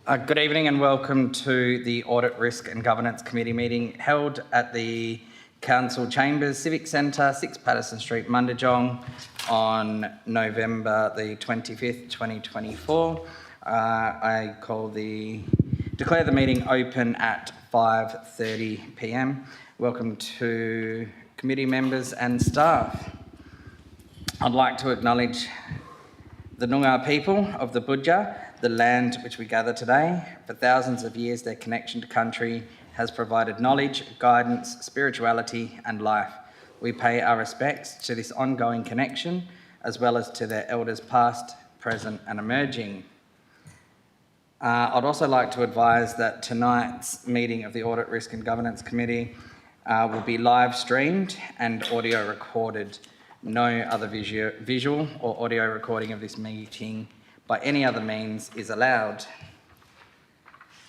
Good evening and welcome to the Audit, Risk and Governance Committee meeting held at the Council Chambers Civic Centre, 6 Patterson Street, Mundijong on November the 25th, 2024. I declare the meeting open at 5:30 p.m. Welcome to committee members and staff. I'd like to acknowledge the Noongar people of the Budja, the land which we gather today. For thousands of years, their connection to country has provided knowledge, guidance, spirituality, and life. We pay our respects to this ongoing connection, as well as to their elders past, present, and emerging. I'd also like to advise that tonight's meeting of the Audit, Risk and Governance Committee will be live streamed and audio recorded. No other visual or audio recording of this meeting by any other means is allowed.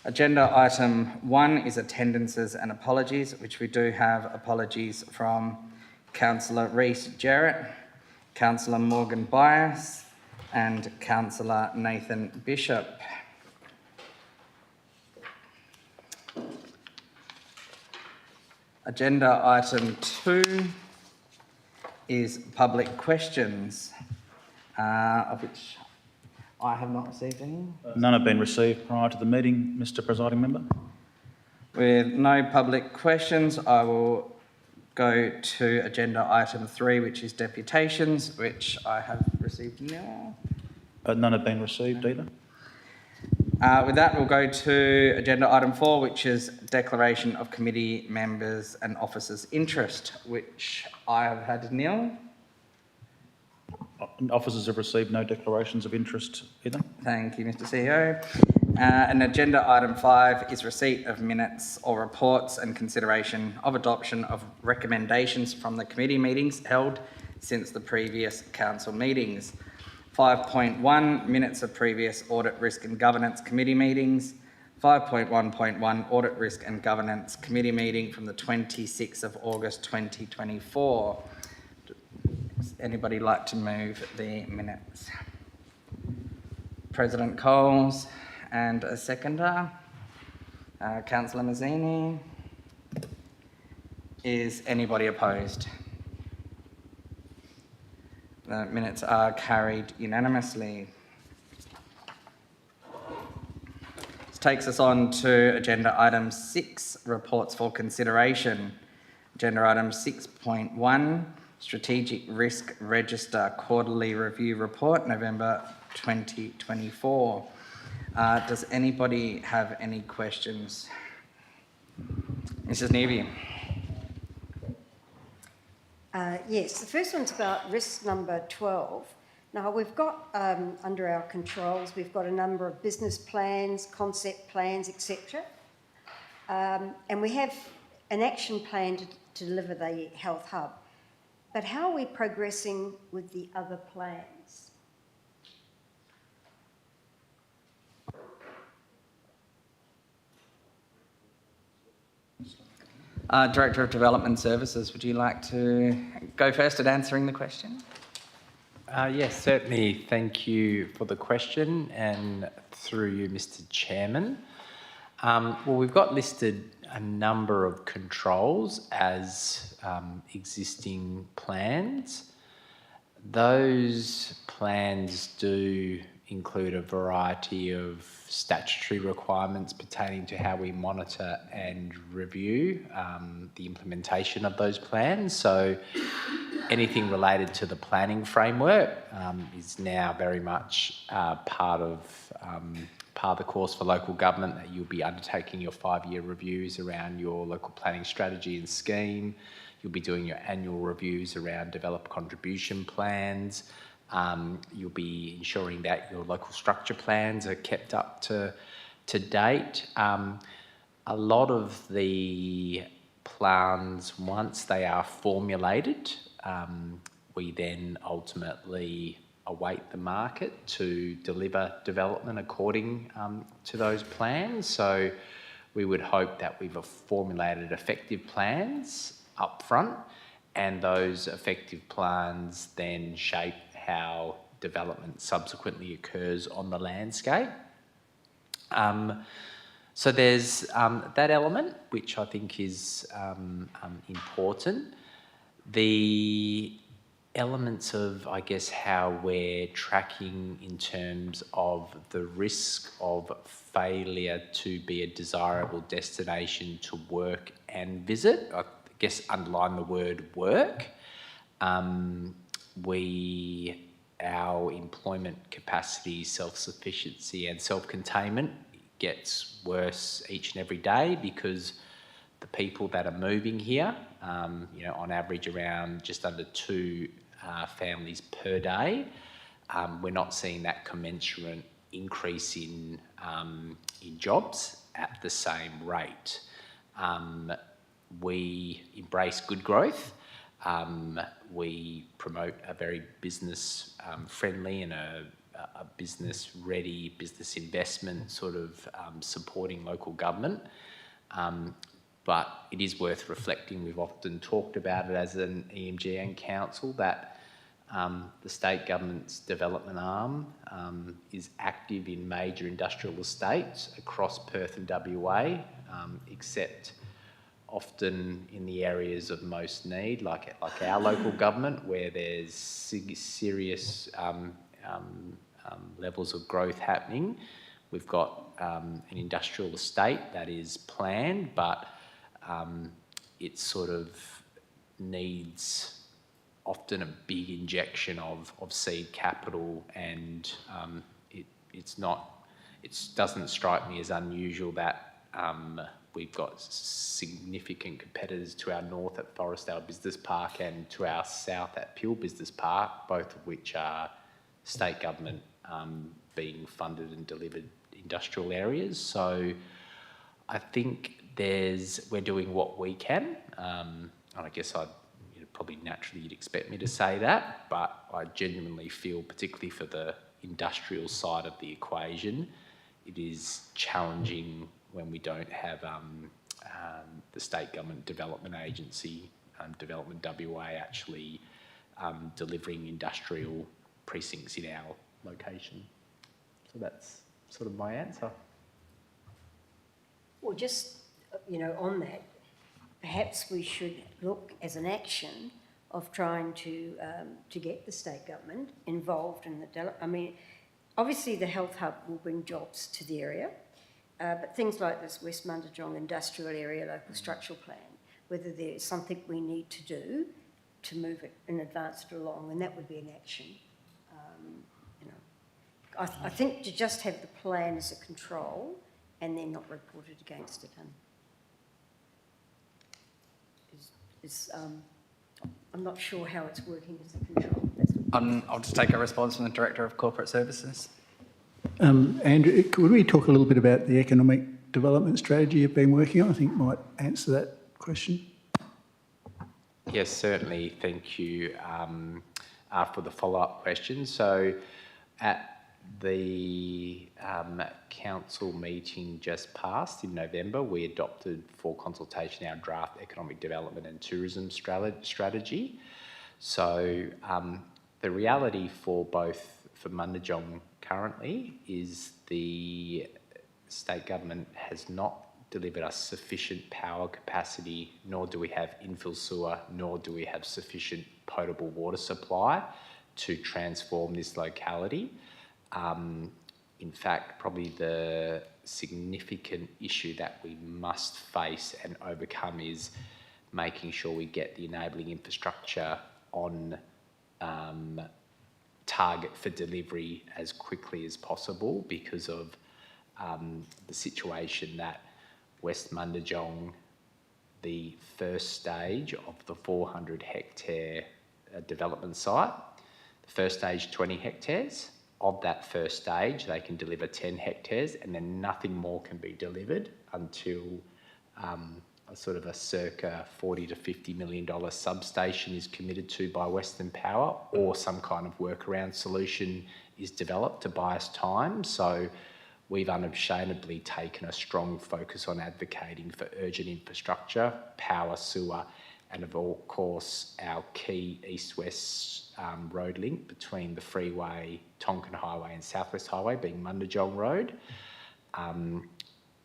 Agenda item 1 is attendances and apologies, which we do have apologies from Councillor Reece Jarrett, Councillor Morgan Bias, and Councillor Nathan Bishop. Agenda item 2 is public questions, of which I have not received any. None have been received prior to the meeting, Mr. Presiding Member. With no public questions, I will go to agenda item 3, which is deputations, which I have received now. None have been received either. With that, we'll go to agenda item 4, which is declaration of committee members and officers' interest, which I have had nil. Officers have received no declarations of interest either. Thank you, Mr. CEO. And agenda item 5 is receipt of minutes or reports and consideration of adoption of recommendations from the committee meetings held since the previous council meetings. 5.1, minutes of previous Audit, Risk and Governance Committee meetings. 5.1.1, Audit, Risk and Governance Committee meeting from the 26th of August 2024. Does anybody like to move the minutes? President Coles and a seconder. Councillor Mazzini. Is anybody opposed? The minutes are carried unanimously. This takes us on to agenda item 6, reports for consideration. Agenda item 6.1, Strategic Risk Register Quarterly Review Report, November 2024. Does anybody have any questions? Mrs. Neavy. Yes, the first one's about risk number 12. Now, we've got, under our controls, we've got a number of business plans, concept plans, etc. And we have an action plan to deliver the health hub. But how are we progressing with the other plans? Director of Development Services, would you like to go first at answering the question? Yes, certainly. Thank you for the question, and through you, Mr. Chairman. Well, we've got listed a number of controls as existing plans. Those plans do include a variety of statutory requirements pertaining to how we monitor and review the implementation of those plans. So anything related to the planning framework is now very much part of the course for local government, that you'll be undertaking your 5-year reviews around your local planning strategy and scheme. You'll be doing your annual reviews around developed contribution plans. You'll be ensuring that your local structure plans are kept up to date. A lot of the plans, once they are formulated, we then ultimately await the market to deliver development according to those plans. So we would hope that we've formulated effective plans up front, and those effective plans then shape how development subsequently occurs on the landscape. So there's that element, which I think is important. The elements of, I guess, how we're tracking in terms of the risk of failure to be a desirable destination to work and visit, I guess underline the word work. Our employment capacity, self-sufficiency and self-containment gets worse each and every day, because the people that are moving here, on average around just under 2 families per day. We're not seeing that commensurate increase in jobs at the same rate. We embrace good growth. We promote a very business friendly and a business ready, business investment sort of supporting local government. But it is worth reflecting, we've often talked about it as an EMG and council, that the state government's development arm is active in major industrial estates across Perth and WA, except often in the areas of most need, like our local government, where there's serious levels of growth happening. We've got an industrial estate that is planned, but it sort of needs often a big injection of seed capital, and it doesn't strike me as unusual that we've got significant competitors to our north at Forestdale Business Park and to our south at Peel Business Park, both of which are state government being funded and delivered industrial areas. So I think we're doing what we can, and I guess probably naturally you'd expect me to say that, but I genuinely feel, particularly for the industrial side of the equation, it is challenging when we don't have the state government development agency, Development WA, actually delivering industrial precincts in our location. So that's sort of my answer. Well, just, on that, perhaps we should look as an action of trying to get the state government involved in obviously the health hub will bring jobs to the area, but things like this West Mundijong Industrial Area Local Structural Plan, whether there's something we need to do to move it and advance it along, and that would be an action. I think to just have the plan as a control and then not report it against it I'm not sure how it's working as a control. I'll just take a response from the Director of Corporate Services. Andrew, could we talk a little bit about the economic development strategy you've been working on? I think might answer that question. Yes, certainly. Thank you for the follow-up question. So at the council meeting just passed in November, we adopted for consultation our draft economic development and tourism strategy. So the reality for Mundijong currently is the state government has not delivered us sufficient power capacity, nor do we have infill sewer, nor do we have sufficient potable water supply to transform this locality. In fact, probably the significant issue that we must face and overcome is making sure we get the enabling infrastructure on target for delivery as quickly as possible, because of the situation that West Mundijong, the first stage of the 400 hectare development site, the first stage 20 hectares. Of that first stage, they can deliver 10 hectares, and then nothing more can be delivered until a sort of a circa $40 to $50 million substation is committed to by Western Power, or some kind of workaround solution is developed to buy us time. So we've unashamedly taken a strong focus on advocating for urgent infrastructure, power, sewer, and of course our key east-west road link between the freeway, Tonkin Highway and Southwest Highway, being Mundijong Road.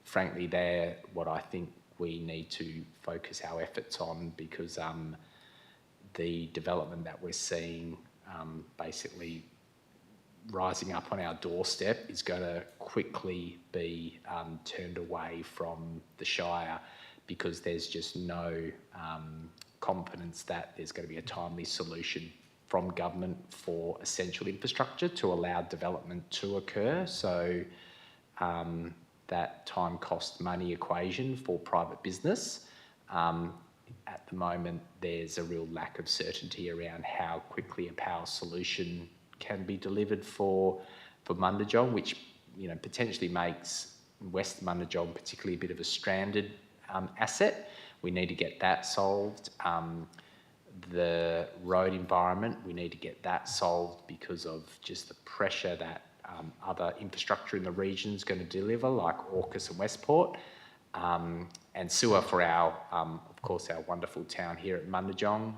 Frankly, they're what I think we need to focus our efforts on, because the development that we're seeing basically rising up on our doorstep is going to quickly be turned away from the Shire, because there's just no confidence that there's going to be a timely solution from government for essential infrastructure to allow development to occur. So that time cost money equation for private business At the moment, there's a real lack of certainty around how quickly a power solution can be delivered for Mundijong, which potentially makes West Mundijong particularly a bit of a stranded asset. We need to get that solved. The road environment, we need to get that solved because of just the pressure that other infrastructure in the region is going to deliver, like AUKUS and Westport. And sewer for of course, our wonderful town here at Mundijong.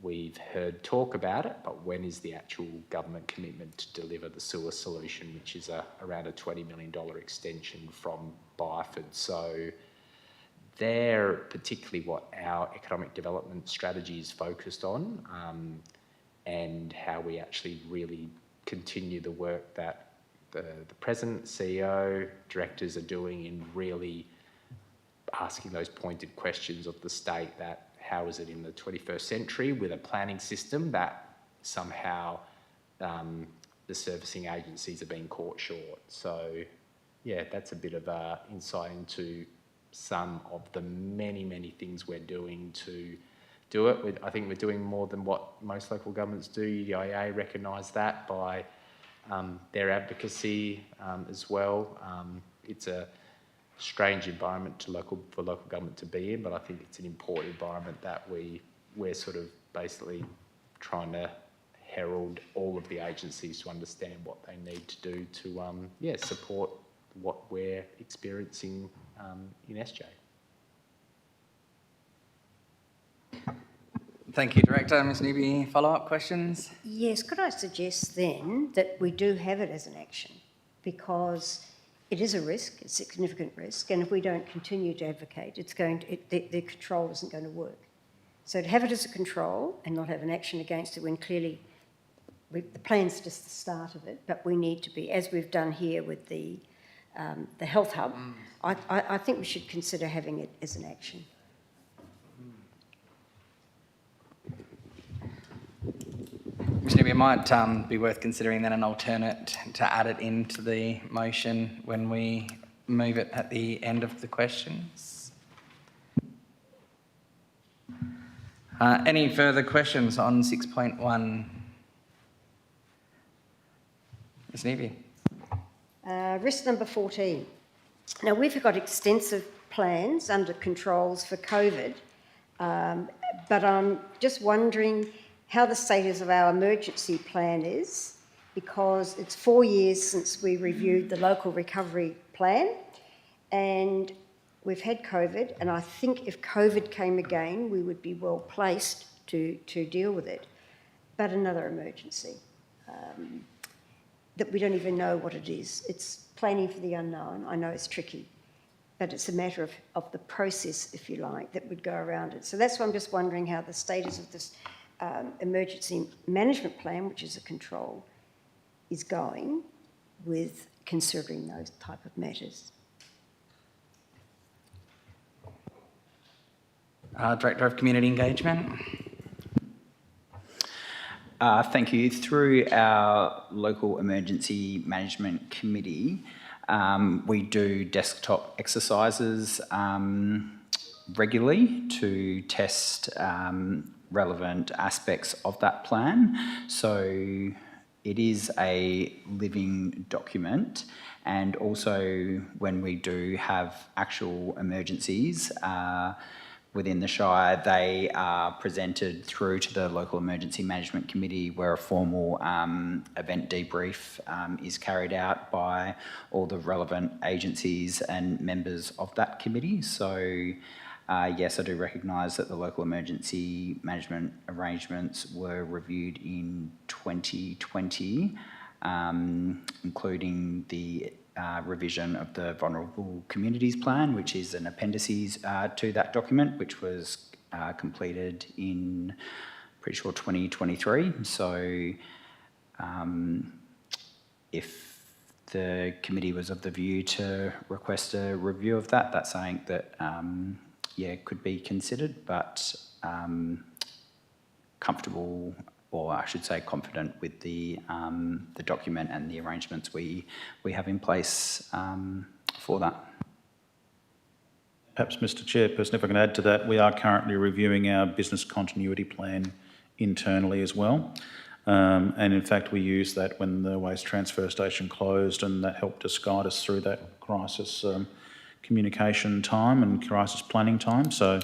We've heard talk about it, but when is the actual government commitment to deliver the sewer solution, which is around a $20 million extension from Byford? So they're particularly what our economic development strategy is focused on, and how we actually really continue the work that the President, CEO, directors are doing in really asking those pointed questions of the state that how is it in the 21st century with a planning system that somehow the servicing agencies are being caught short. So yeah, that's a bit of an insight into some of the many, many things we're doing to do it. I think we're doing more than what most local governments do. EIA recognise that by their advocacy as well. It's a strange environment for local government to be in, but I think it's an important environment that we're sort of basically trying to herald all of the agencies to understand what they need to do to support what we're experiencing in SJ. Thank you, Director. Ms Newby, follow-up questions? Yes, could I suggest then that we do have it as an action, because it is a risk, it's a significant risk, and if we don't continue to advocate, the control isn't going to work. So to have it as a control and not have an action against it when clearly the plan's just the start of it, but we need to be, as we've done here with the health hub, I think we should consider having it as an action. Ms Newby, it might be worth considering then an alternate to add it into the motion when we move it at the end of the questions. Any further questions on 6.1? Ms Newby. Risk number 14. Now, we've got extensive plans under controls for COVID, but I'm just wondering how the status of our emergency plan is, because it's 4 years since we reviewed the local recovery plan, and we've had COVID, and I think if COVID came again, we would be well placed to deal with it. But another emergency that we don't even know what it is. It's planning for the unknown. I know it's tricky, but it's a matter of the process, if you like, that would go around it. So that's why I'm just wondering how the status of this emergency management plan, which is a control, is going with considering those type of matters. Director of Community Engagement. Thank you. Through our local emergency management committee, we do desktop exercises regularly to test relevant aspects of that plan. So it is a living document, and also when we do have actual emergencies within the Shire, they are presented through to the local emergency management committee, where a formal event debrief is carried out by all the relevant agencies and members of that committee. So yes, I do recognise that the local emergency management arrangements were reviewed in 2020, including the revision of the Vulnerable Communities Plan, which is an appendices to that document, which was completed in, pretty sure, 2023. So if the committee was of the view to request a review of that, that's something that could be considered, but comfortable, or I should say confident, with the document and the arrangements we have in place for that. Perhaps, Mr Chairperson, if I can add to that, we are currently reviewing our business continuity plan internally as well. And in fact, we used that when the waste transfer station closed, and that helped us guide us through that crisis communication time and crisis planning time. So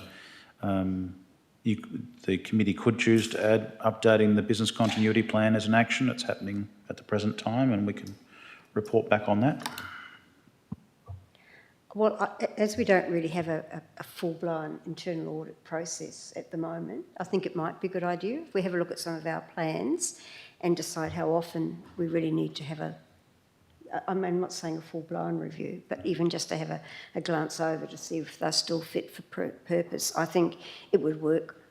the committee could choose to add updating the business continuity plan as an action. It's happening at the present time, and we can report back on that. Well, as we don't really have a full-blown internal audit process at the moment, I think it might be a good idea if we have a look at some of our plans and decide how often we really need to have I'm not saying a full-blown review, but even just to have a glance over to see if they're still fit for purpose. I think it would work.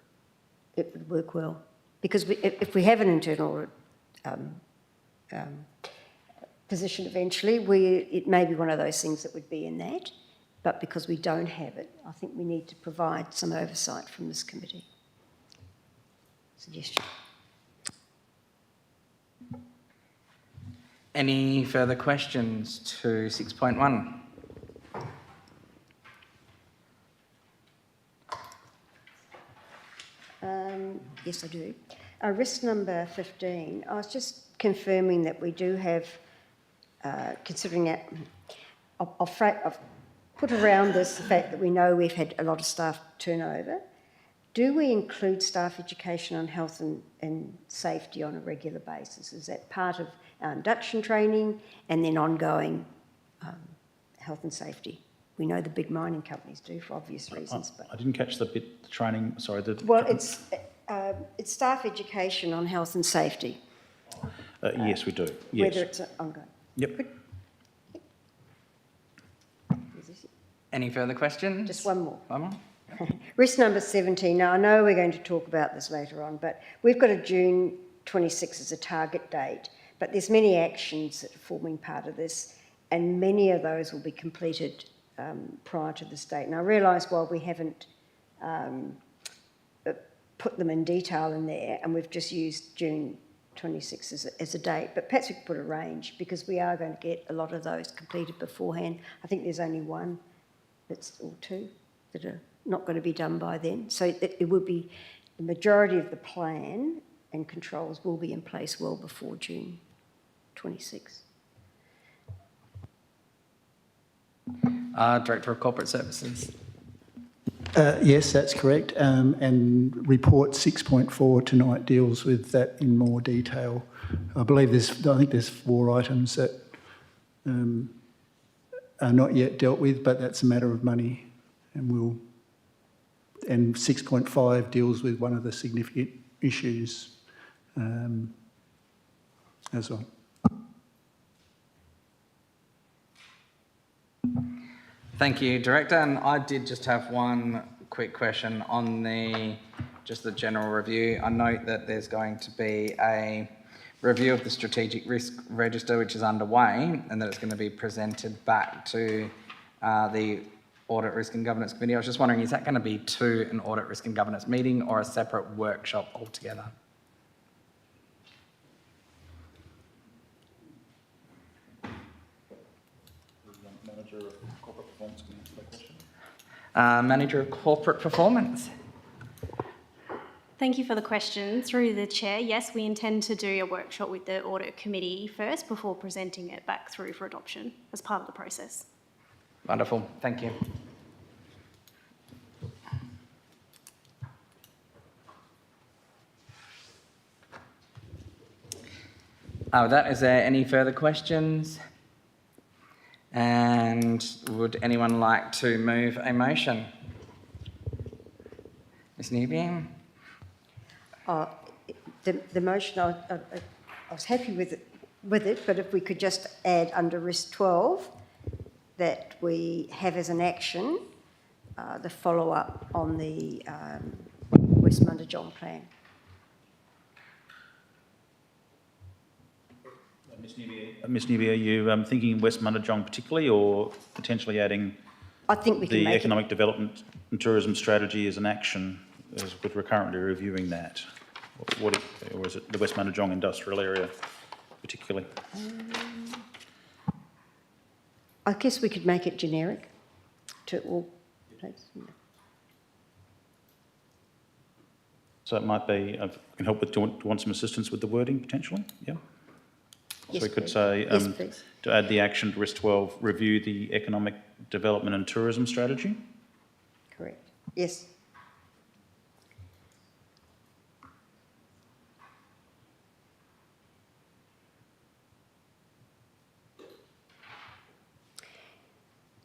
It would work well. Because if we have an internal audit position eventually, it may be one of those things that would be in that, but because we don't have it, I think we need to provide some oversight from this committee. Suggestion. Any further questions to 6.1? Yes, I do. Risk number 15, I was just confirming that we do have, considering it, I've put around this the fact that we know we've had a lot of staff turnover. Do we include staff education on health and safety on a regular basis? Is that part of our induction training and then ongoing health and safety? We know the big mining companies do for obvious reasons. But I didn't catch the bit, the training, sorry. Well, it's staff education on health and safety. Yes, we do. Yes. Whether it's ongoing. Yep. Any further questions? Just one more. One more? Risk number 17. Now, I know we're going to talk about this later on, but we've got a June 26 as a target date, but there's many actions that are forming part of this, and many of those will be completed prior to this date. And I realise while we haven't put them in detail in there, and we've just used June 26 as a date, but perhaps we could put a range, because we are going to get a lot of those completed beforehand. I think there's only one or two that are not going to be done by then. So it will be, the majority of the plan and controls will be in place well before June 26. Director of Corporate Services. Yes, that's correct. And report 6.4 tonight deals with that in more detail. I think there's 4 items that are not yet dealt with, but that's a matter of money, and 6.5 deals with one of the significant issues as well. Thank you, Director. And I did just have one quick question on the general review. I note that there's going to be a review of the strategic risk register, which is underway, and that it's going to be presented back to the Audit, Risk and Governance Committee. I was just wondering, is that going to be to an Audit, Risk and Governance meeting or a separate workshop altogether? Manager of Corporate Performance can answer that question. Manager of Corporate Performance. Thank you for the question. Through the Chair, yes, we intend to do a workshop with the Audit Committee first before presenting it back through for adoption as part of the process. Wonderful. Thank you. With that, is there any further questions? And would anyone like to move a motion? Ms. Newby? The motion, I was happy with it, but if we could just add under risk 12 that we have as an action the follow-up on the West Mundijong plan. Ms Newby, are you thinking West Mundijong particularly, or potentially adding I think we can the make economic development and tourism strategy as an action, as we're currently reviewing that? Or is it the West Mundijong industrial area particularly? I guess we could make it generic to all. please. Yeah. So it might be, I can help with, do you want some assistance with the wording potentially? Yeah? Yes, So we could please. say, Yes, please. to add the action to risk 12, review the economic development and tourism strategy. Correct. Yes.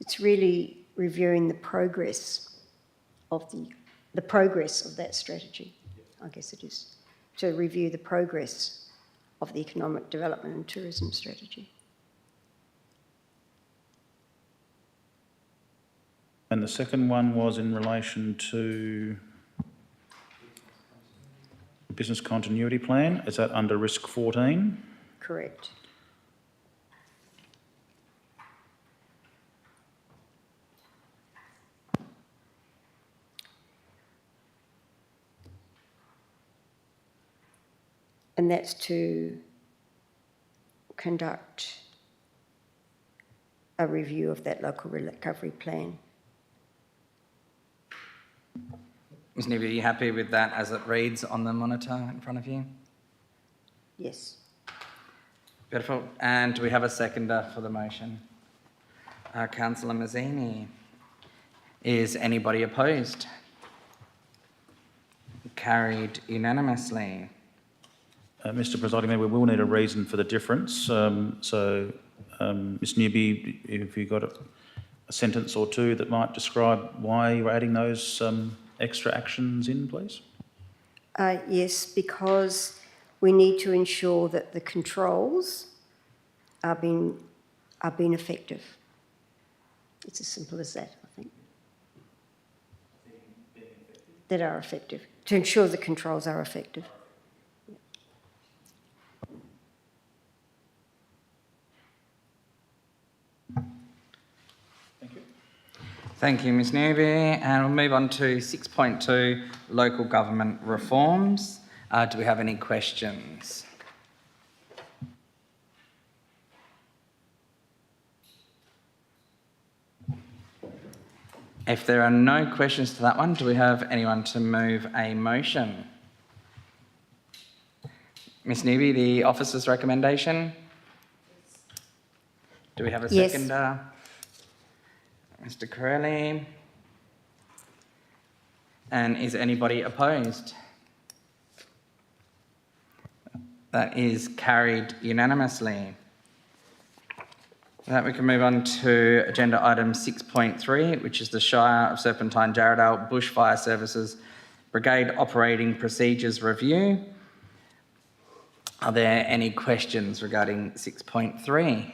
It's really reviewing the progress of the progress of that strategy. I guess it is to review the progress of the economic development and tourism strategy. And the second one was in relation to business continuity plan. Is that under risk 14? Correct. And that's to conduct a review of that local recovery plan. Ms Newby, are you happy with that as it reads on the monitor in front of you? Yes. Beautiful. And do we have a seconder for the motion? Councillor Mazzini. Is anybody opposed? Carried unanimously. Mr Presiding Member, we will need a reason for the difference. Ms Newby, if you've got a sentence or two that might describe why you're adding those extra actions in, please. Yes, because we need to ensure that the controls are being effective. It's as simple as that, I think. That are effective. To ensure the controls are effective. Thank you, Ms Newby. And we'll move on to 6.2, local government reforms. Do we have any questions? If there are no questions to that one, do we have anyone to move a motion? Ms Newby, the officer's recommendation? Do we have a Yes. seconder? Mr Corelli. And is anybody opposed? That is carried unanimously. With that, we can move on to agenda item 6.3, which is the Shire of Serpentine Jarrahdale Bushfire Services Brigade Operating Procedures Review. Are there any questions regarding 6.3?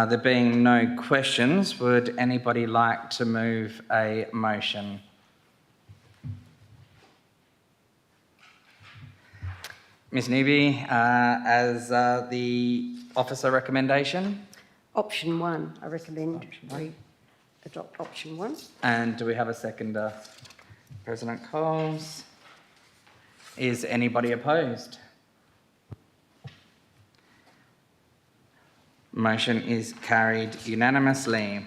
There being no questions, would anybody like to move a motion? Ms Newby, as the officer recommendation? Option 1, I recommend we adopt option 1. And do we have a seconder? President Coles. Is anybody opposed? Motion is carried unanimously.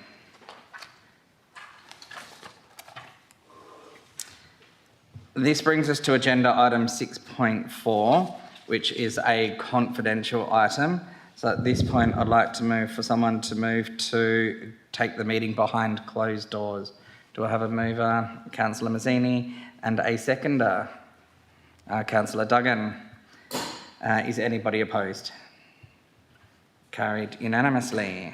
This brings us to agenda item 6.4, which is a confidential item. So at this point, I'd like to move for someone to move to take the meeting behind closed doors. Do I have a mover? Councillor Mazzini, and a seconder? Councillor Duggan. Is anybody opposed? Carried unanimously.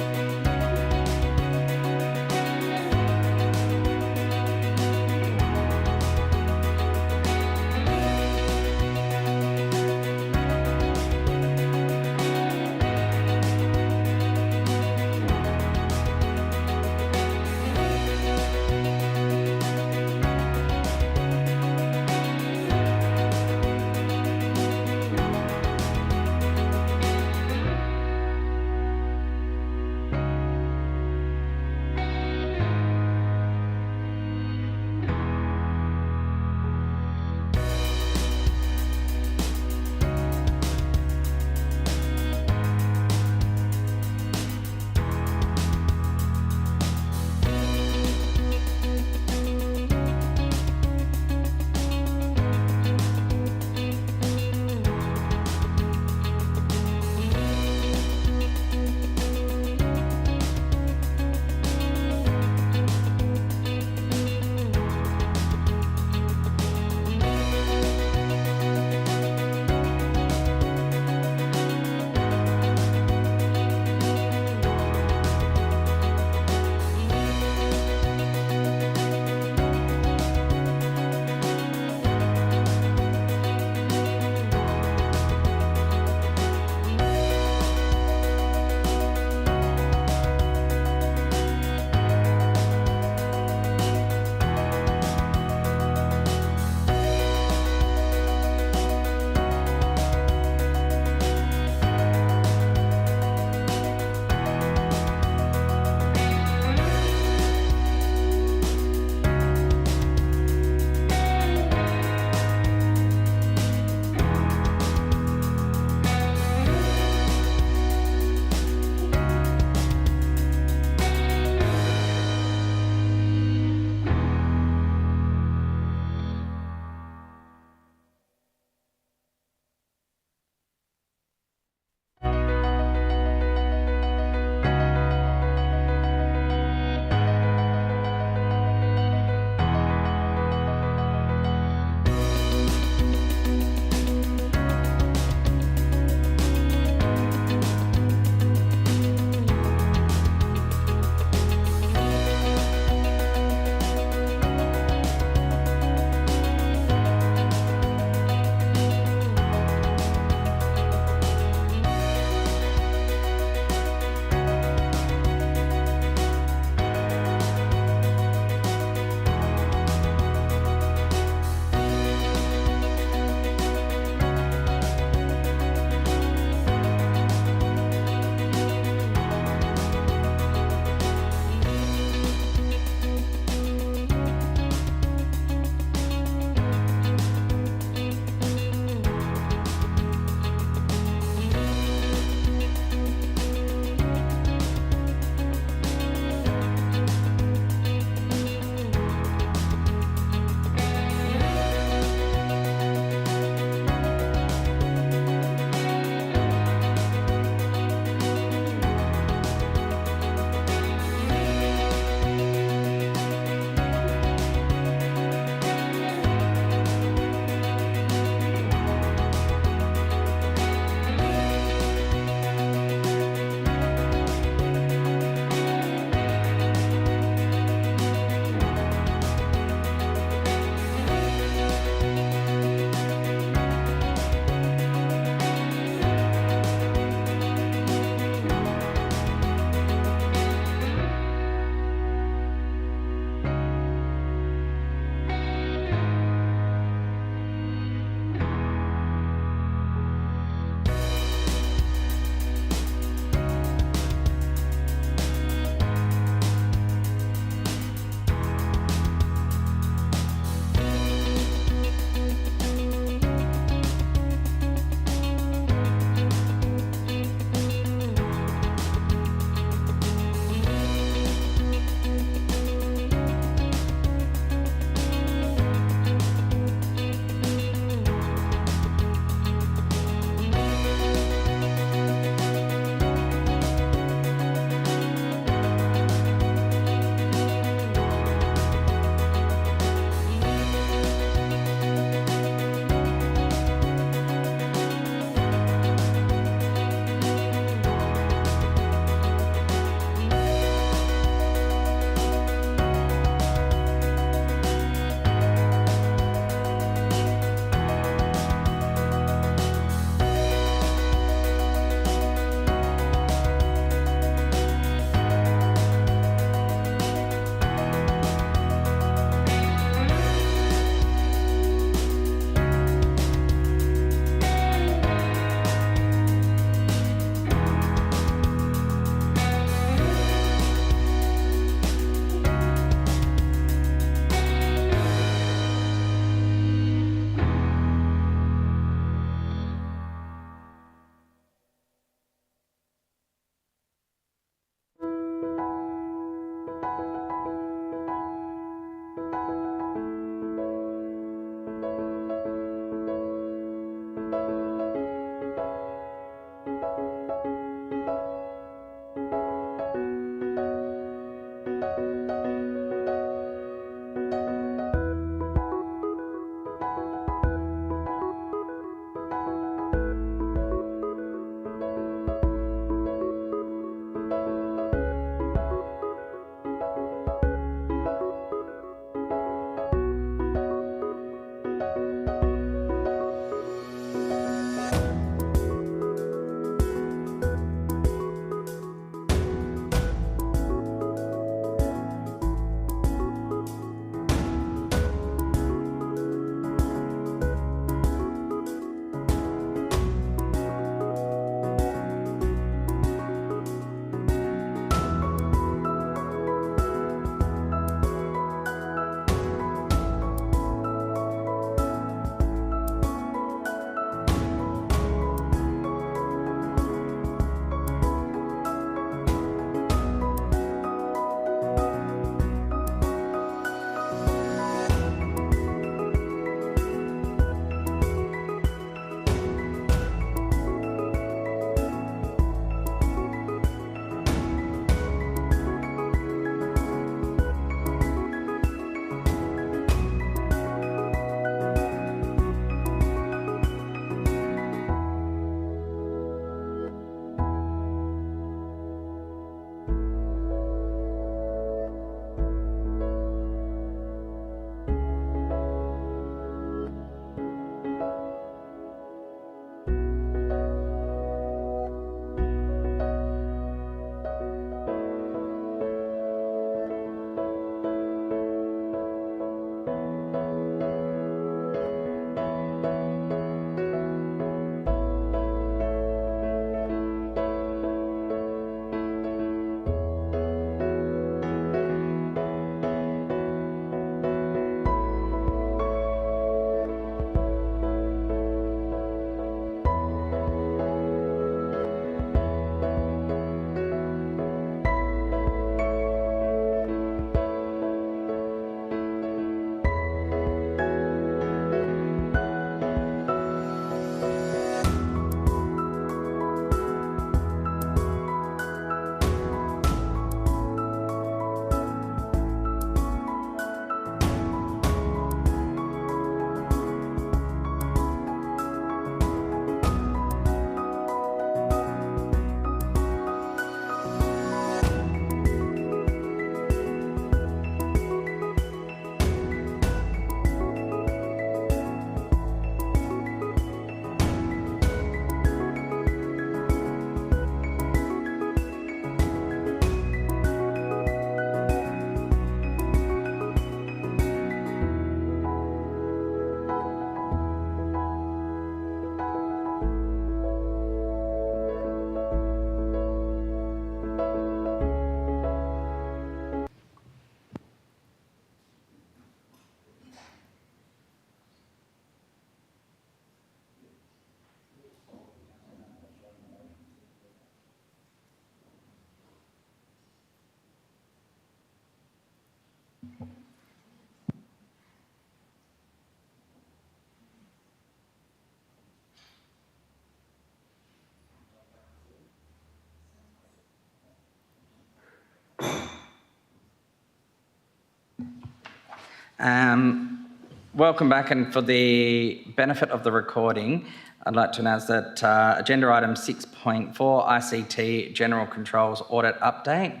Welcome back, and for the benefit of the recording, I'd like to announce that agenda item 6.4, ICT General Controls Audit Update,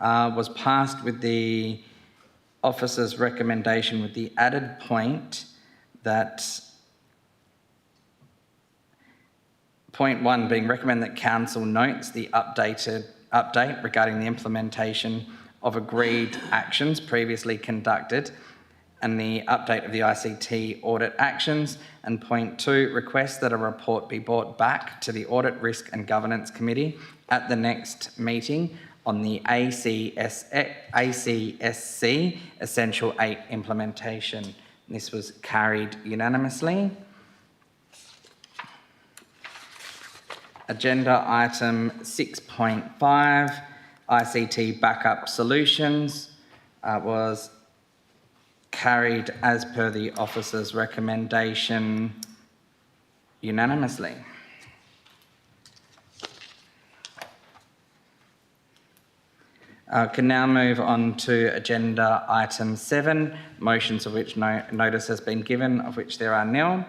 was passed with the officer's recommendation with the added point that point 1 being recommend that council notes the update regarding the implementation of agreed actions previously conducted and the update of the ICT audit actions, and point 2, request that a report be brought back to the Audit, Risk and Governance Committee at the next meeting on the ACSC Essential 8 implementation. This was carried unanimously. Agenda item 6.5, ICT Backup Solutions, was carried as per the officer's recommendation unanimously. Can now move on to agenda item 7, motions of which notice has been given, of which there are nil.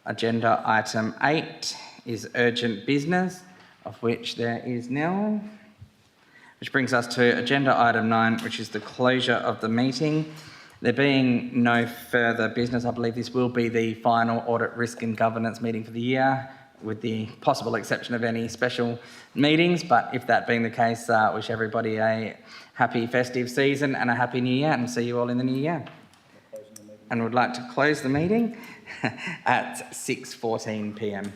Agenda item 8 is urgent business, of which there is nil. Which brings us to agenda item 9, which is the closure of the meeting. There being no further business, I believe this will be the final Audit, Risk and Governance meeting for the year, with the possible exception of any special meetings. But if that being the case, wish everybody a happy festive season and a happy new year, and see you all in the new year. And would like to close the meeting at 6:14 p.m.